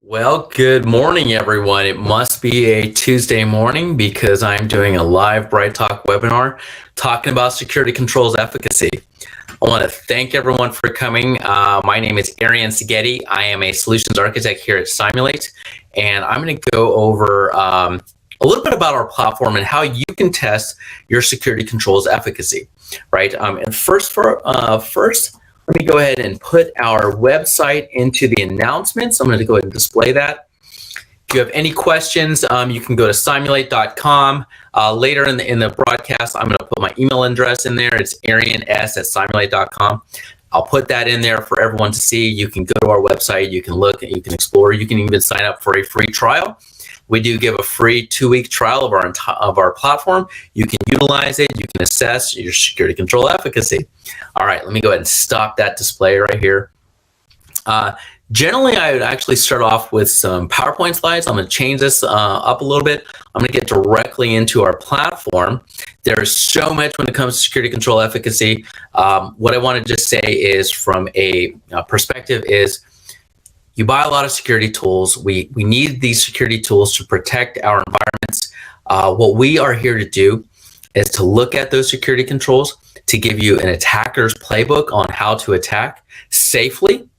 Well, good morning, everyone. It must be a Tuesday morning because I'm doing a live Bright Talk webinar talking about security controls efficacy. I want to thank everyone for coming. My name is Arian Seghetti. I am a solutions architect here at Simulate, and I'm going to go over a little bit about our platform and how you can test your security controls efficacy, right? And first, let me go ahead and put our website into the announcements. I'm going to go ahead and display that. If you have any questions, you can go to simulate.com. Later in the broadcast, I'm going to put my email address in there. It's arians@simulate.com. I'll put that in there for everyone to see. You can go to our website. You can look, you can explore. You can even sign up for a free trial. We do give a free 2-week trial of our platform. You can utilize it. You can assess your security control efficacy. All right, let me go ahead and stop that display right here. Generally, I would actually start off with some PowerPoint slides. I'm going to change this up a little bit. I'm going to get directly into our platform. There's so much when it comes to security control efficacy. What I want to just say is from a perspective is, you buy a lot of security tools. We need these security tools to protect our environments. What we are here to do is to look at those security controls, to give you an attacker's playbook on how to attack safely,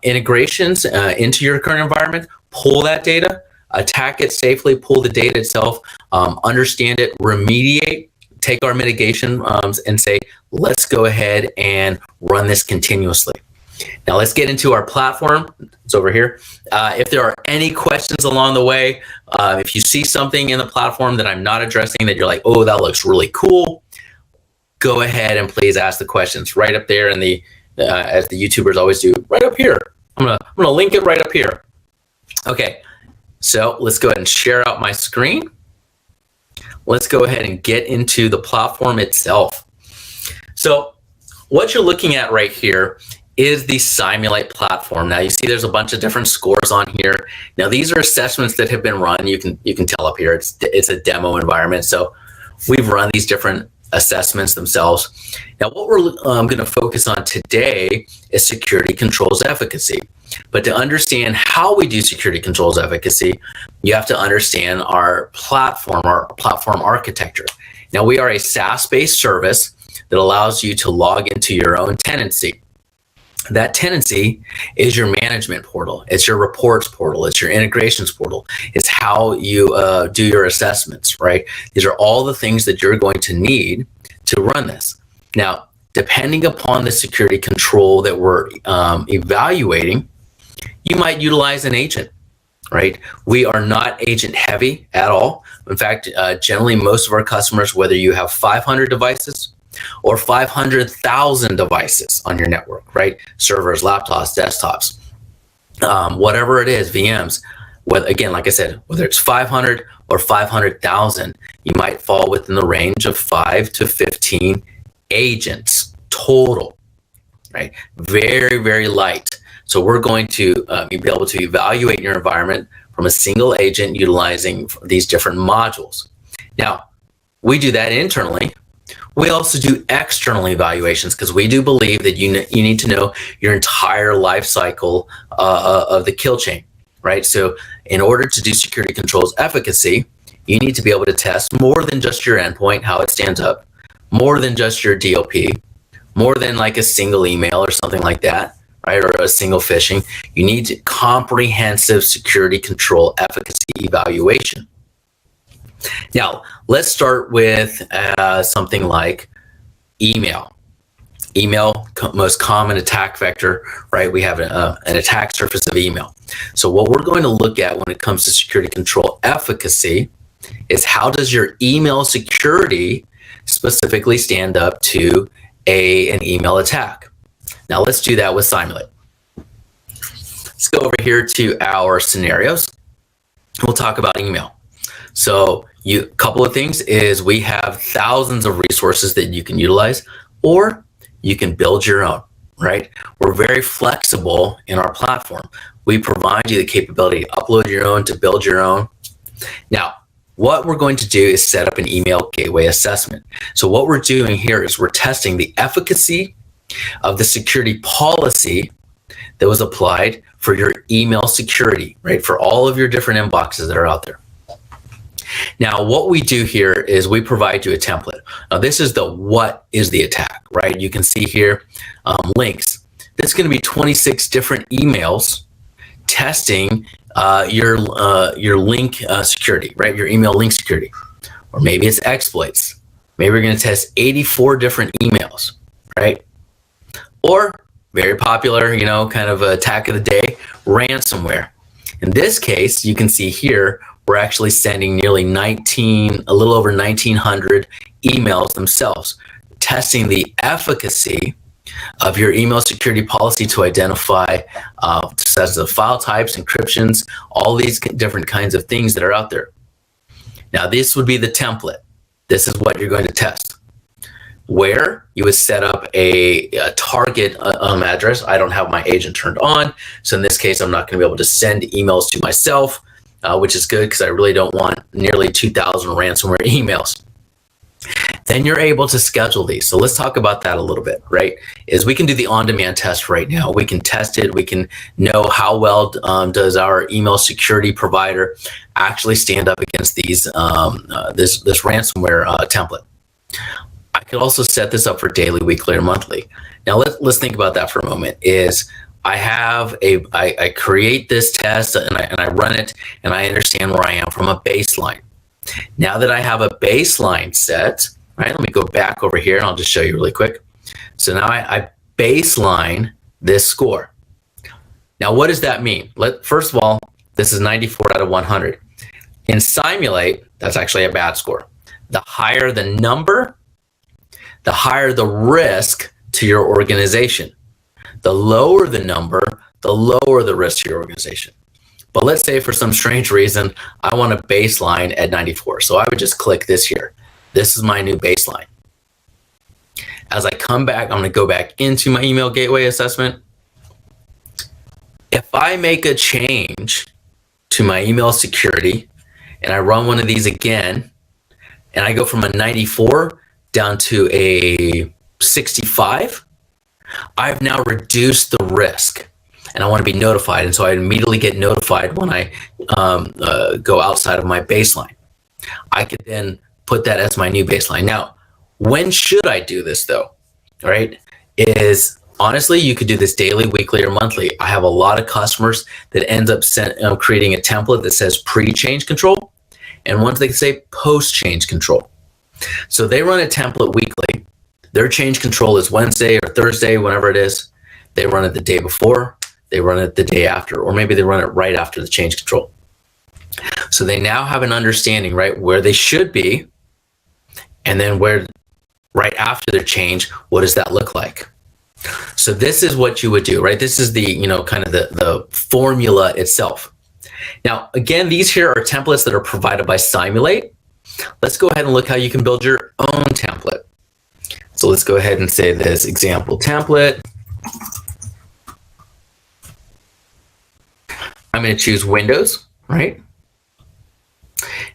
integrations into your current environment, pull that data, attack it safely, pull the data itself, understand it, remediate, take our mitigation and say, let's go ahead and run this continuously. Now let's get into our platform. It's over here. If there are any questions along the way, if you see something in the platform that I'm not addressing that you're like, oh, that looks really cool, go ahead and please ask the questions right up there in the, as the YouTubers always do, right up here. I'm gonna link it right up here. Okay, so let's go ahead and share out my screen. Let's go ahead and get into the platform itself. So what you're looking at right here is the Simulate platform. Now you see there's a bunch of different scores on here. Now these are assessments that have been run. You can tell up here it's a demo environment. So we've run these different assessments themselves. Now what we're going to focus on today is security controls efficacy. But to understand how we do security controls efficacy, you have to understand our platform architecture. Now we are a SaaS-based service that allows you to log into your own tenancy. That tenancy is your management portal. It's your reports portal. It's your integrations portal. It's how you do your assessments, right? These are all the things that you're going to need to run this. Now, depending upon the security control that we're evaluating, you might utilize an agent, right? We are not agent heavy at all. In fact, generally most of our customers, whether you have 500 devices or 500,000 devices on your network, right? Servers, laptops, desktops, whatever it is, VMs. Again, like I said, whether it's 500 or 500,000, you might fall within the range of 5 to 15 agents total, right? Very, very light. So we're going to be able to evaluate your environment from a single agent utilizing these different modules. Now, we do that internally. We also do external evaluations because we do believe that you need to know your entire life cycle of the kill chain, right? So in order to do security controls efficacy, you need to be able to test more than just your endpoint, how it stands up, more than just your DLP, more than like a single email or something like that, right? Or a single phishing. You need comprehensive security control efficacy evaluation. Now, let's start with something like email. Email, most common attack vector, right? We have an attack surface of email. So what we're going to look at when it comes to security control efficacy is how does your email security specifically stand up to an email attack? Now let's do that with Simulate. Let's go over here to our scenarios. We'll talk about email. So a couple of things is we have thousands of resources that you can utilize, or you can build your own, right? We're very flexible in our platform. We provide you the capability to upload your own, to build your own. Now, what we're going to do is set up an email gateway assessment. So what we're doing here is we're testing the efficacy of the security policy that was applied for your email security, right? For all of your different inboxes that are out there. Now, what we do here is we provide you a template. Now, this is the what is the attack, right? You can see here links. This is going to be 26 different emails testing your link security, right? Your email link security. Or maybe it's exploits. Maybe we're going to test 84 different emails, right? Or very popular, kind of attack of the day, ransomware. In this case, you can see here, we're actually sending nearly a little over 1,900 emails themselves, testing the efficacy of your email security policy to identify sets of file types, encryptions, all these different kinds of things that are out there. Now, this would be the template. This is what you're going to test. Where you would set up a target address. I don't have my agent turned on, so in this case, I'm not going to be able to send emails to myself, which is good because I really don't want nearly 2,000 ransomware emails. Then you're able to schedule these. So let's talk about that a little bit, right? Is we can do the on-demand test right now. We can test it. We can know how well does our email security provider actually stand up against these this ransomware template. I could also set this up for daily, weekly, or monthly. Now let's think about that for a moment. Is I create this test and I run it and I understand where I am from a baseline. Now that I have a baseline set, right? Let me go back over here and I'll just show you really quick. So now I baseline this score. Now, what does that mean? First of all, this is 94 out of 100. In Simulate, that's actually a bad score. The higher the number, the higher the risk to your organization. The lower the number, the lower the risk to your organization. But let's say for some strange reason, I want a baseline at 94. So I would just click this here. This is my new baseline. As I come back, I'm going to go back into my email gateway assessment. If I make a change to my email security and I run one of these again, and I go from a 94 down to a 65, I've now reduced the risk. And I want to be notified. And so I immediately get notified when I go outside of my baseline. I could then put that as my new baseline. Now, when should I do this though? All right, is honestly, you could do this daily, weekly, or monthly. I have a lot of customers that end up creating a template that says pre-change control, and ones that say post-change control. So they run a template weekly. Their change control is Wednesday or Thursday, whenever it is. They run it the day before. They run it the day after, or maybe they run it right after the change control. So they now have an understanding, right, where they should be, and then where right after their change, what does that look like? So this is what you would do, right? This is the, kind of the formula itself. Now, again, these here are templates that are provided by Simulate. Let's go ahead and look how you can build your own template. So let's go ahead and say this example template. I'm going to choose Windows, right?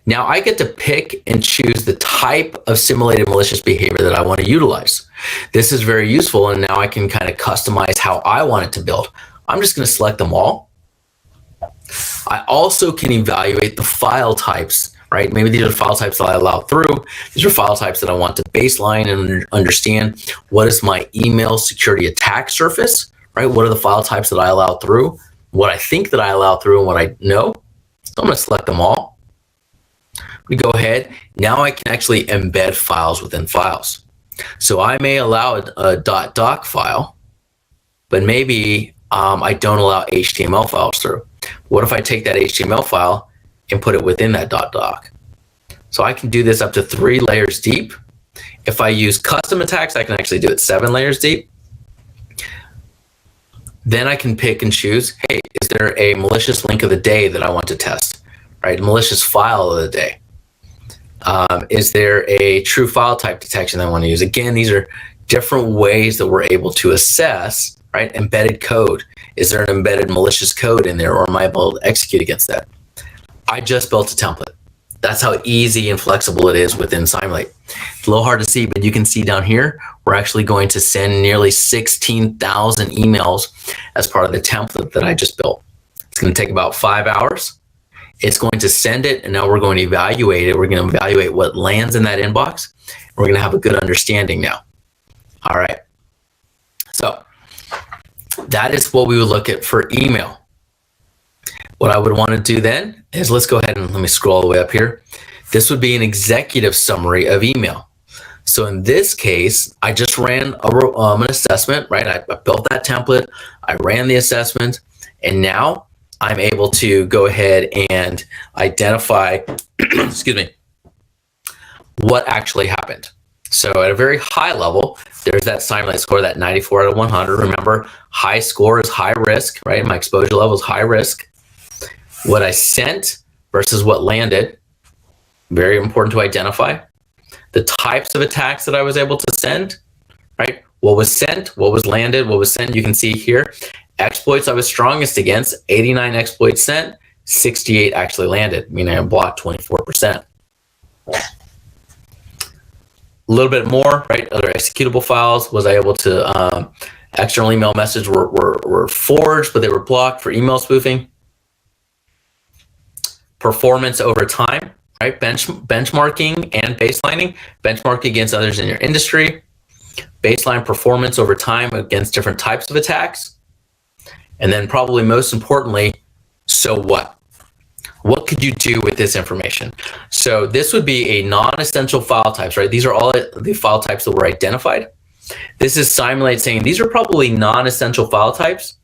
Now I get to pick and choose the type of simulated malicious behavior that I want to utilize. This is very useful, and now I can kind of customize how I want it to build. I'm just going to select them all. I also can evaluate the file types, right? Maybe these are file types that I allow through. These are file types that I want to baseline and understand what is my email security attack surface, right? What are the file types that I allow through? What I think that I allow through and what I know. So I'm going to select them all. We go ahead. Now I can actually embed files within files. So I may allow a .doc file, but maybe I don't allow HTML files through. What if I take that HTML file and put it within that .doc? So I can do this up to 3 layers deep. If I use custom attacks, I can actually do it 7 layers deep. Then I can pick and choose, hey, is there a malicious link of the day that I want to test, right? Malicious file of the day. Is there a true file type detection that I want to use? Again, these are different ways that we're able to assess, right? Embedded code. Is there an embedded malicious code in there, or am I able to execute against that? I just built a template. That's how easy and flexible it is within Simulate. It's a little hard to see, but you can see down here, we're actually going to send nearly 16,000 emails as part of the template that I just built. It's going to take about 5 hours. It's going to send it, and now we're going to evaluate it. We're going to evaluate what lands in that inbox. We're going to have a good understanding now. All right. So that is what we would look at for email. What I would want to do then is, let's go ahead and let me scroll all the way up here. This would be an executive summary of email. So in this case, I just ran an assessment, right? I built that template, I ran the assessment, and now I'm able to go ahead and identify, excuse me, what actually happened. So at a very high level, there's that Simulate score, that 94 out of 100. Remember, high score is high risk, right? My exposure level is high risk. What I sent versus what landed, very important to identify. The types of attacks that I was able to send, right? What was sent, what was landed, what was sent, you can see here. Exploits I was strongest against, 89 exploits sent, 68 actually landed, meaning I blocked 24%. A little bit more, right? Other executable files, was I able to, external email messages were forged, but they were blocked for email spoofing. Performance over time, right? Benchmarking and baselining, benchmark against others in your industry, baseline performance over time against different types of attacks, and then probably most importantly, so what? What could you do with this information? So this would be a non-essential file types, right? These are all the file types that were identified. This is Simulate saying these are probably non-essential file types.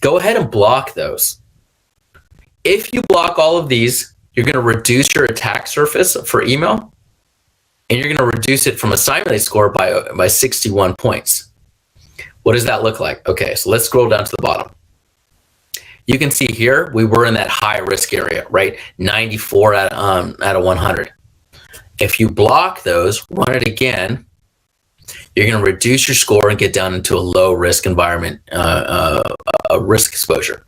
Go ahead and block those. If you block all of these, you're going to reduce your attack surface for email, and you're going to reduce it from a Simulate score by 61 points. What does that look like? Okay, so let's scroll down to the bottom. You can see here, we were in that high risk area, right? 94 out of 100. If you block those, run it again, you're going to reduce your score and get down into a low risk environment, a risk exposure,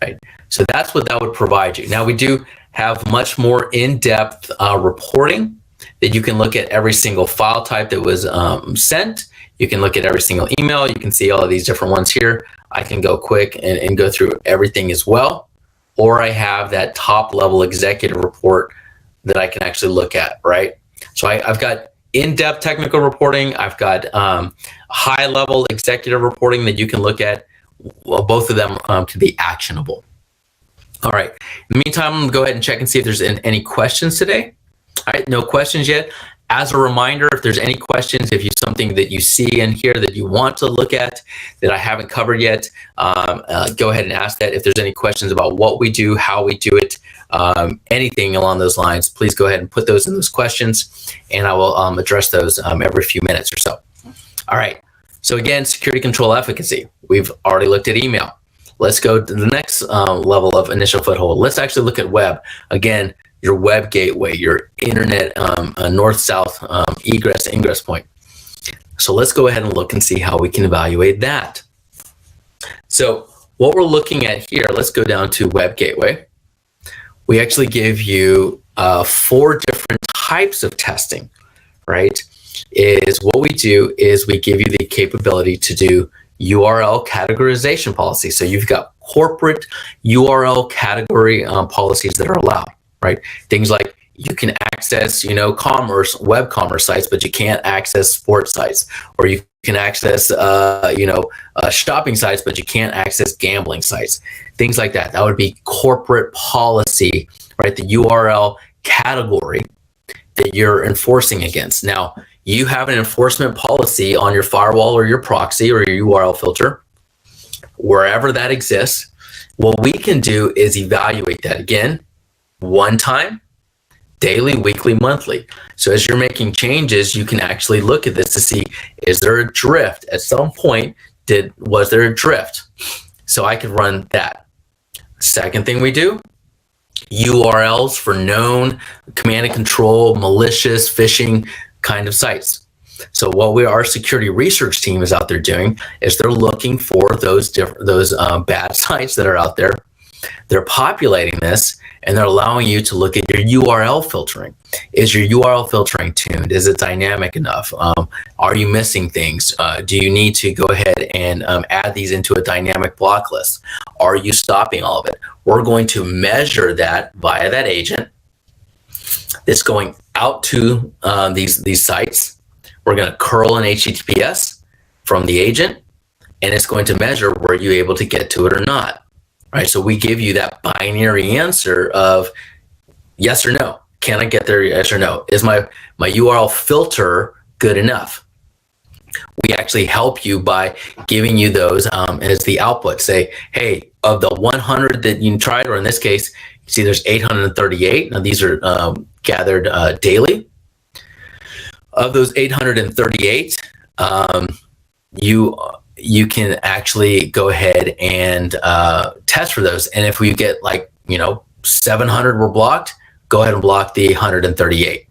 right? So that's what that would provide you. Now we do have much more in-depth reporting that you can look at every single file type that was sent. You can look at every single email. You can see all of these different ones here. I can go quick and go through everything as well. Or I have that top level executive report that I can actually look at, right? So I've got in-depth technical reporting. I've got high level executive reporting that you can look at. Well, both of them to be actionable. All right. In the meantime, I'm going to go ahead and check and see if there's any questions today. All right. No questions yet. As a reminder, if there's any questions, if you something that you see in here that you want to look at that I haven't covered yet, go ahead and ask that. If there's any questions about what we do, how we do it, anything along those lines, please go ahead and put those in those questions, and I will address those every few minutes or so. All right. So again, security control efficacy. We've already looked at email. Let's go to the next level of initial foothold. Let's actually look at web. Again, your web gateway, your internet north-south egress, ingress point. So let's go ahead and look and see how we can evaluate that. So what we're looking at here, let's go down to web gateway. We actually give you 4 different types of testing, right? Is what we do is we give you the capability to do URL categorization policy. So you've got corporate URL category policies that are allowed, right? Things like you can access, commerce, web commerce sites, but you can't access sports sites, or you can access, shopping sites, but you can't access gambling sites, things like that. That would be corporate policy, right? The URL category that you're enforcing against. Now, you have an enforcement policy on your firewall or your proxy or your URL filter, wherever that exists. What we can do is evaluate that again, one time, daily, weekly, monthly. So as you're making changes, you can actually look at this to see, is there a drift? At some point, was there a drift? So I could run that. Second thing we do, URLs for known command and control, malicious, phishing kind of sites. So what our security research team is out there doing is they're looking for those bad sites that are out there, They're populating this and they're allowing you to look at your URL filtering. Is your URL filtering tuned? Is it dynamic enough? Are you missing things? Do you need to go ahead and add these into a dynamic block list? Are you stopping all of it? We're going to measure that via that agent. It's going out to these sites. We're going to curl an HTTPS from the agent, and it's going to measure were you able to get to it or not. Right? So we give you that binary answer of yes or no. Can I get there? Yes or no. Is my URL filter good enough? We actually help you by giving you those as the output. Say, hey, of the 100 that you tried, or in this case, you see there's 838. Now these are gathered daily. Of those 838, you can actually go ahead and test for those. And if we get 700 were blocked, go ahead and block the 138.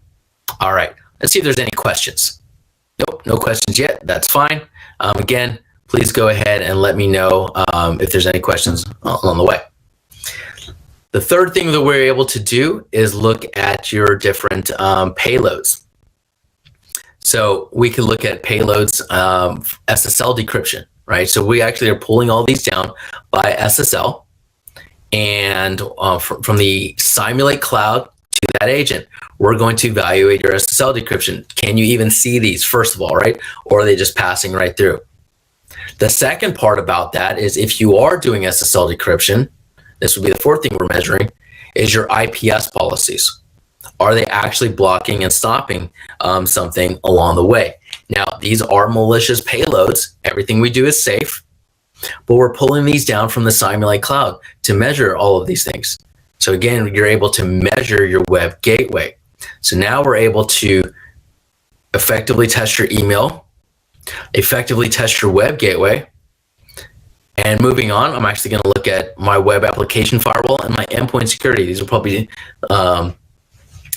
All right, let's see if there's any questions. Nope, no questions yet. That's fine. Again, please go ahead and let me know if there's any questions along the way. The third thing that we're able to do is look at your different payloads. So we can look at payloads, SSL decryption, right? So we actually are pulling all these down by SSL, and from the Simulate Cloud to that agent, we're going to evaluate your SSL decryption. Can you even see these, first of all, right? Or are they just passing right through? The second part about that is if you are doing SSL decryption, this would be the fourth thing we're measuring, is your IPS policies. Are they actually blocking and stopping something along the way? Now, these are malicious payloads. Everything we do is safe, but we're pulling these down from the Simulate Cloud to measure all of these things. So again, you're able to measure your web gateway. So now we're able to effectively test your email, effectively test your web gateway. And moving on, I'm actually going to look at my web application firewall and my endpoint security. These will probably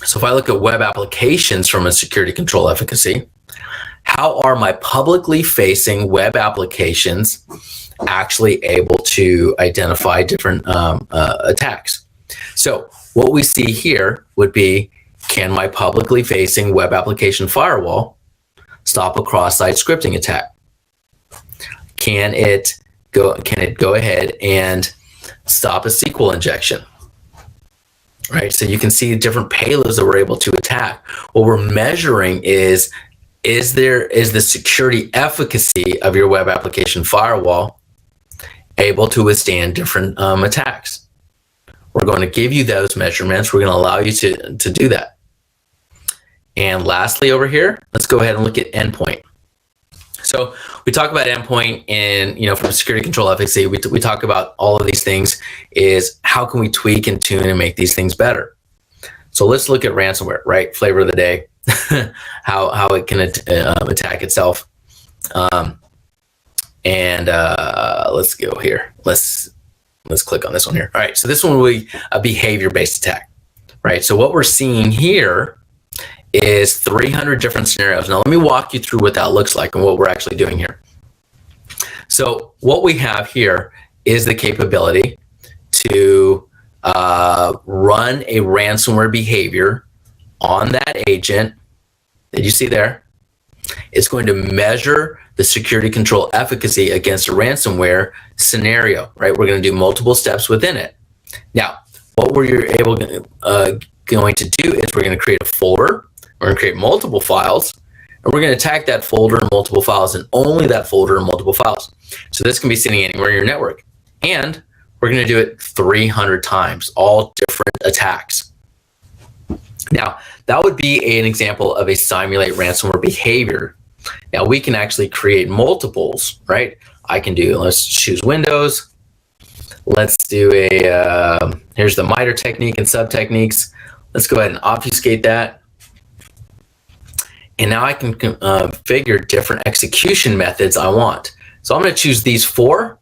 so if I look at web applications from a security control efficacy, how are my publicly facing web applications actually able to identify different attacks? So what we see here would be, can my publicly facing web application firewall stop a cross-site scripting attack? Can it go ahead and stop a SQL injection? Right, so you can see different payloads that we're able to attack. What we're measuring is the security efficacy of your web application firewall able to withstand different attacks. We're going to give you those measurements. We're going to allow you to do that. And lastly, over here, let's go ahead and look at endpoint. So we talk about endpoint, and from security control efficacy, we talk about all of these things is how can we tweak and tune and make these things better. So let's look at ransomware, right? Flavor of the day, how it can attack itself. Let's go here. Let's click on this one here. All right, so this one will be a behavior-based attack, right? So what we're seeing here is 300 different scenarios. Now let me walk you through what that looks like and what we're actually doing here. So what we have here is the capability to run a ransomware behavior on that agent that you see there. It's going to measure the security control efficacy against a ransomware scenario, right? We're going to do multiple steps within it. Now, what we're going to do is we're going to create a folder. We're going to create multiple files, and we're going to attack that folder and multiple files, and only that folder and multiple files. So this can be sitting anywhere in your network. And we're going to do it 300 times, all different attacks. Now, that would be an example of a simulate ransomware behavior. Now, we can actually create multiples, right? I can do, let's choose Windows. Let's do here's the MITRE technique and sub-techniques. Let's go ahead and obfuscate that. And now I can configure different execution methods I want. So I'm going to choose these 4.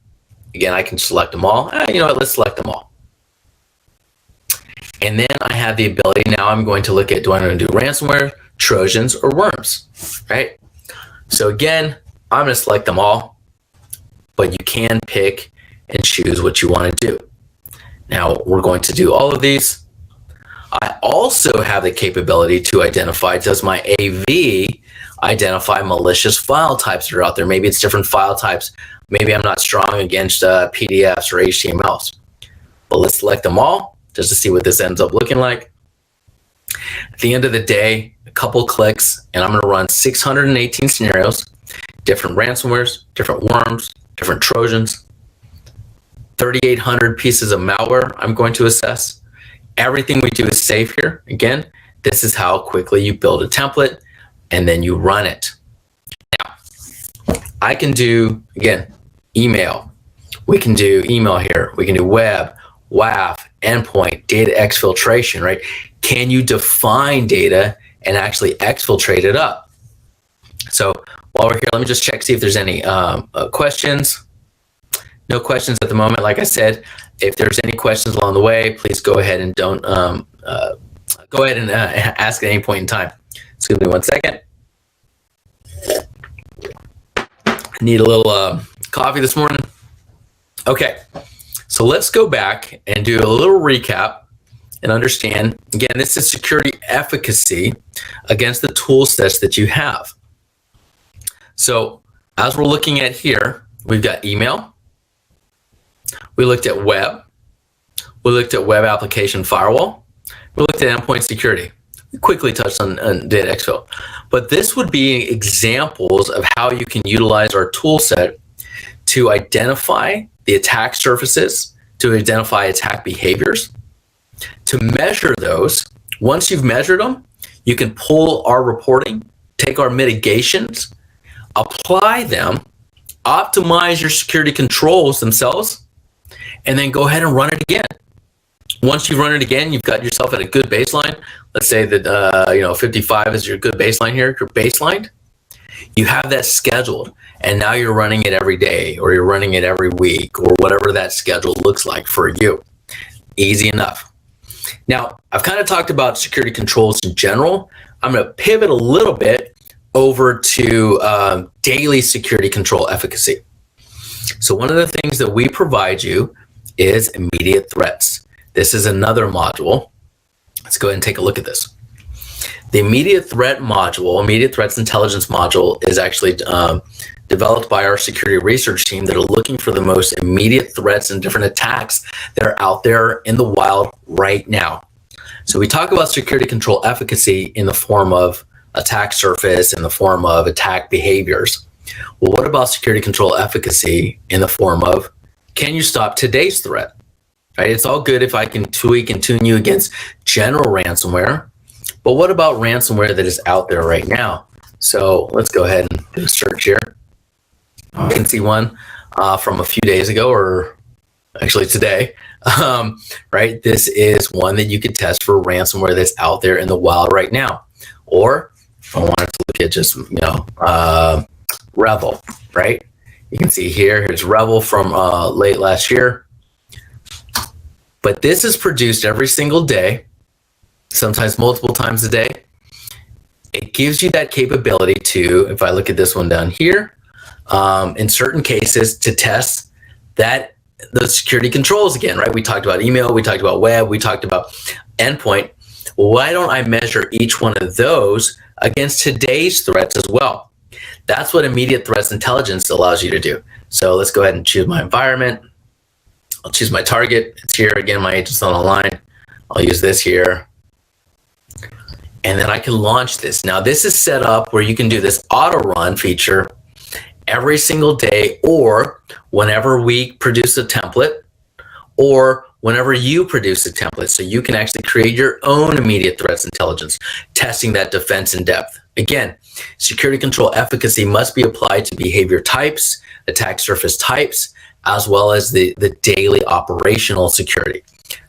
Again, I can select them all. You know what? Let's select them all. And then I have the ability, now I'm going to look at, do I want to do ransomware, Trojans, or worms, right? So again, I'm going to select them all, but you can pick and choose what you want to do. Now we're going to do all of these. I also have the capability to identify, does my AV identify malicious file types that are out there? Maybe it's different file types. Maybe I'm not strong against PDFs or HTMLs. But let's select them all just to see what this ends up looking like. At the end of the day, a couple clicks, and I'm going to run 618 scenarios, different ransomwares, different worms, different Trojans, 3,800 pieces of malware I'm going to assess. Everything we do is safe here. Again, this is how quickly you build a template and then you run it. Now, I can do, again, email. We can do email here. We can do web, WAF, endpoint, data exfiltration, right? Can you define data and actually exfiltrate it up? So while we're here, let me just check, see if there's any questions. No questions at the moment. Like I said, if there's any questions along the way, please go ahead and ask at any point in time. Excuse me 1 second. I need a little coffee this morning. Okay, so let's go back and do a little recap and understand. Again, this is security efficacy against the tool sets that you have. So as we're looking at here, we've got email. We looked at web. We looked at web application firewall. We looked at endpoint security. We quickly touched on data exfil. But this would be examples of how you can utilize our tool set to identify the attack surfaces, to identify attack behaviors, to measure those. Once you've measured them, you can pull our reporting, take our mitigations, apply them, optimize your security controls themselves, and then go ahead and run it again. Once you run it again, you've got yourself at a good baseline. Let's say that 55 is your good baseline here, your baseline. You have that scheduled, and now you're running it every day, or you're running it every week, or whatever that schedule looks like for you. Easy enough. Now, I've kind of talked about security controls in general. I'm going to pivot a little bit over to daily security control efficacy. So one of the things that we provide you is immediate threats. This is another module. Let's go ahead and take a look at this. The immediate threat module, immediate threats intelligence module, is actually developed by our security research team that are looking for the most immediate threats and different attacks that are out there in the wild right now. So we talk about security control efficacy in the form of attack surface, in the form of attack behaviors. Well, what about security control efficacy in the form of, can you stop today's threat? Right? It's all good if I can tweak and tune you against general ransomware, but what about ransomware that is out there right now? So let's go ahead and do a search here. You can see one from a few days ago, or actually today, right? This is one that you could test for ransomware that's out there in the wild right now. Or if I wanted to look at just, Revel, right? You can see here's Revel from late last year. But this is produced every single day, sometimes multiple times a day. It gives you that capability to, if I look at this one down here, in certain cases to test that the security controls again, right? We talked about email, we talked about web, we talked about endpoint. Well, why don't I measure each one of those against today's threats as well? That's what immediate threats intelligence allows you to do. So let's go ahead and choose my environment. I'll choose my target. It's here again, my agent's on the line. I'll use this here. And then I can launch this. Now this is set up where you can do this auto run feature every single day, or whenever we produce a template, or whenever you produce a template. So you can actually create your own immediate threats intelligence, testing that defense in depth. Again, security control efficacy must be applied to behavior types, attack surface types, as well as the daily operational security,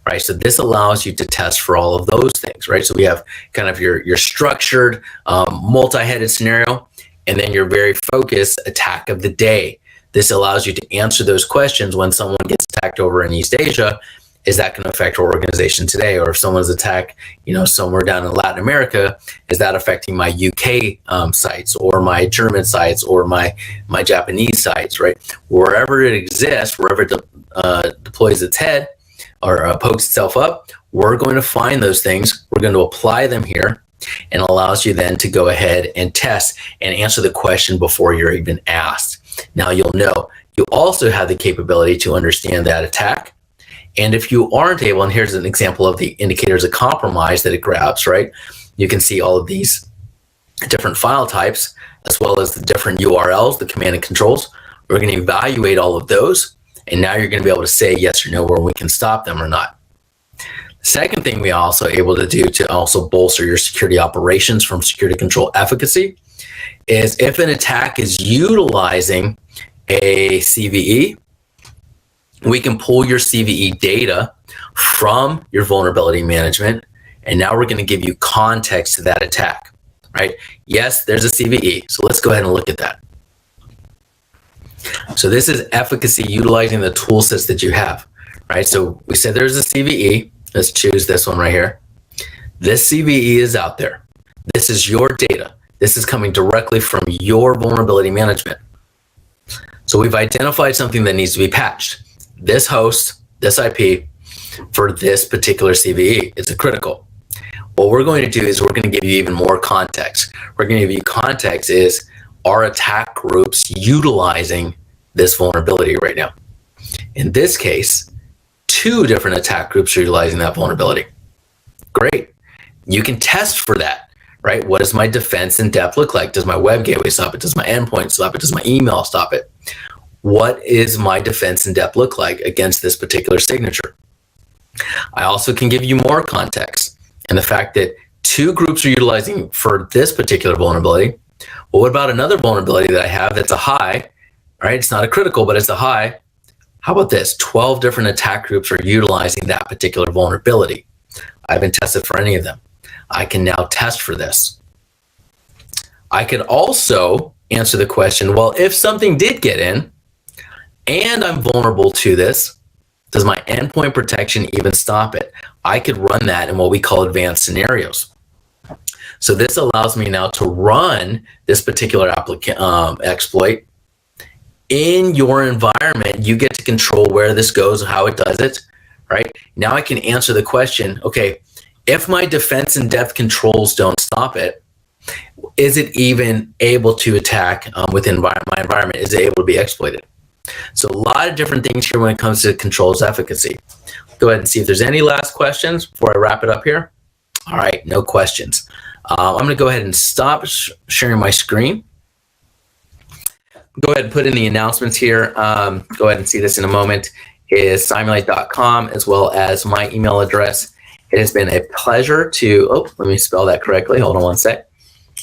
right? So this allows you to test for all of those things, right? So we have kind of your structured, multi-headed scenario, and then your very focused attack of the day. This allows you to answer those questions when someone gets attacked over in East Asia. Is that going to affect our organization today? Or if someone's attacked, somewhere down in Latin America, is that affecting my UK sites, or my German sites, or my Japanese sites, right? Wherever it exists, wherever it deploys its head, or pokes itself up, we're going to find those things. We're going to apply them here, and allows you then to go ahead and test and answer the question before you're even asked. Now you'll know you also have the capability to understand that attack. And if you aren't able, and here's an example of the indicators of compromise that it grabs, right? You can see all of these different file types, as well as the different URLs, the command and controls. We're going to evaluate all of those. And now you're going to be able to say yes or no, where we can stop them or not. The second thing we are also able to do to also bolster your security operations from security control efficacy is if an attack is utilizing a CVE, we can pull your CVE data from your vulnerability management. And now we're going to give you context to that attack, right? Yes, there's a CVE. So let's go ahead and look at that. So this is efficacy utilizing the tool sets that you have, right? So we said there's a CVE. Let's choose this one right here. This CVE is out there. This is your data. This is coming directly from your vulnerability management. So we've identified something that needs to be patched. This host, this IP for this particular CVE is critical. What we're going to do is we're going to give you even more context. We're going to give you context is, are attack groups utilizing this vulnerability right now? In this case, 2 different attack groups are utilizing that vulnerability. Great. You can test for that, right? What does my defense in depth look like? Does my web gateway stop it? Does my endpoint stop it? Does my email stop it? What is my defense in depth look like against this particular signature? I also can give you more context and the fact that 2 groups are utilizing for this particular vulnerability. Well, what about another vulnerability that I have that's a high, right? It's not a critical, but it's a high. How about this? 12 different attack groups are utilizing that particular vulnerability. I haven't tested for any of them. I can now test for this. I could also answer the question, well, if something did get in and I'm vulnerable to this, does my endpoint protection even stop it? I could run that in what we call advanced scenarios. So this allows me now to run this particular exploit in your environment. You get to control where this goes, how it does it, right? Now I can answer the question, okay, if my defense in depth controls don't stop it, is it even able to attack within my environment? Is it able to be exploited? So a lot of different things here when it comes to controls efficacy. Go ahead and see if there's any last questions before I wrap it up here. All right, no questions. I'm going to go ahead and stop sharing my screen. Go ahead and put in the announcements here. Go ahead and see this in a moment. Is Cymulate.com as well as my email address. It has been a pleasure to, let me spell that correctly. Hold on one sec.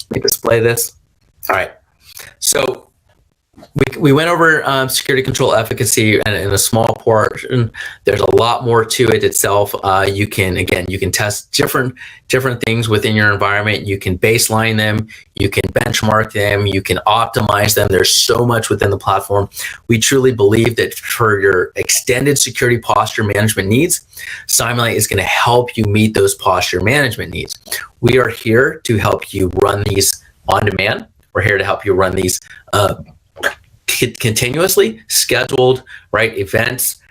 Let me display this. All right. So we went over security control efficacy and in a small portion. There's a lot more to it itself. You can test different things within your environment. You can baseline them. You can benchmark them. You can optimize them. There's so much within the platform. We truly believe that for your extended security posture management needs, Cymulate is going to help you meet those posture management needs. We are here to help you run these on demand. We're here to help you run these continuously, scheduled, right, events,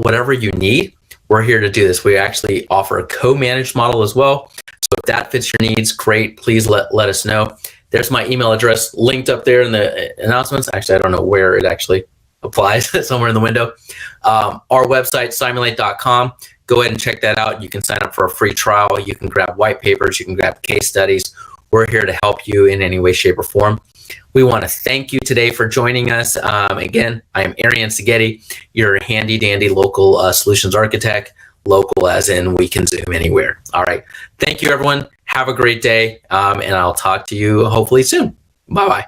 whatever you need. We're here to do this. We actually offer a co-managed model as well. So if that fits your needs, great. Please let us know. There's my email address linked up there in the announcements. Actually, I don't know where it actually applies, somewhere in the window. Our website, Cymulate.com. Go ahead and check that out. You can sign up for a free trial. You can grab white papers. You can grab case studies. We're here to help you in any way, shape, or form. We want to thank you today for joining us. Again, I am Arian Seghetti, your handy dandy local solutions architect, local as in we can Zoom anywhere. All right. Thank you, everyone. Have a great day. And I'll talk to you hopefully soon. Bye-bye.